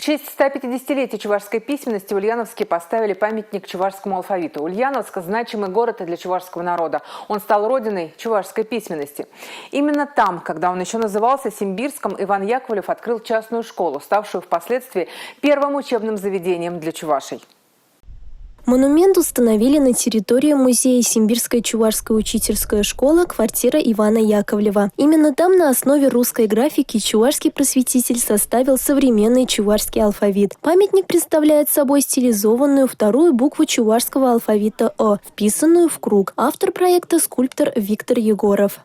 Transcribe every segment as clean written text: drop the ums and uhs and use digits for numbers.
честь 150-летия чувашской письменности в Ульяновске поставили памятник чувашскому алфавиту. Ульяновск – значимый город для чувашского народа. Он стал родиной чувашской письменности. Именно там, когда он еще назывался Симбирском, Иван Яковлев открыл частную школу, ставшую впоследствии первым учебным заведением для чувашей. Монумент установили на территории музея Симбирская чувашская учительская школа, квартира Ивана Яковлева. Именно там на основе русской графики чувашский просветитель составил современный чувашский алфавит. Памятник представляет собой стилизованную вторую букву чувашского алфавита «О», вписанную в круг. Автор проекта – скульптор Виктор Егоров.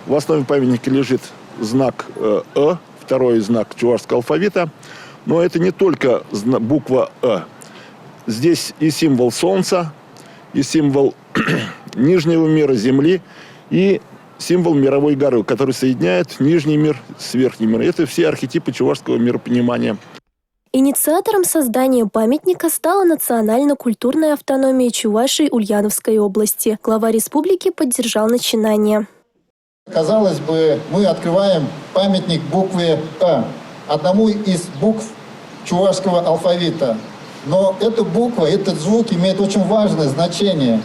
В основе памятника лежит знак «Э», второй знак чувашского алфавита. Но это не только буква «Э». Здесь и символ Солнца, и символ Нижнего мира, Земли, и символ мировой горы, который соединяет Нижний мир с Верхним миром. Это все архетипы чувашского миропонимания. Инициатором создания памятника стала национально-культурная автономия Чувашии Ульяновской области. Глава республики поддержал начинание. Казалось бы, мы открываем памятник букве «Э», одному из букв чувашского алфавита. Но эта буква, этот звук имеет очень важное значение.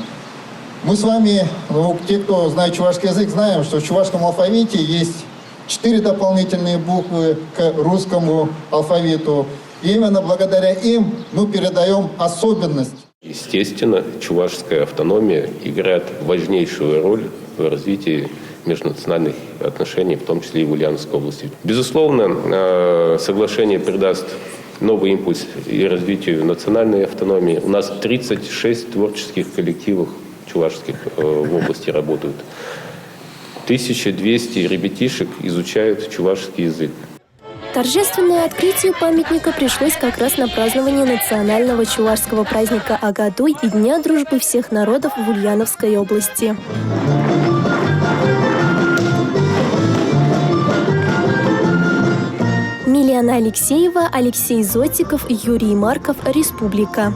Мы с вами, те, кто знает чувашский язык, знаем, что в чувашском алфавите есть 4 дополнительные буквы к русскому алфавиту. И именно благодаря им мы передаем особенность. Естественно, чувашская автономия играет важнейшую роль в развитии межнациональных отношений, в том числе и в Ульяновской области. Безусловно, соглашение придаст новый импульс и развитию национальной автономии. У нас 36 творческих коллективов чувашских в области работают. 1200 ребятишек изучают чувашский язык. Торжественное открытие памятника пришлось как раз на празднование национального чувашского праздника Агадуй и Дня дружбы всех народов в Ульяновской области. Милиана Алексеева, Алексей Зотиков, Юрий Марков, Республика.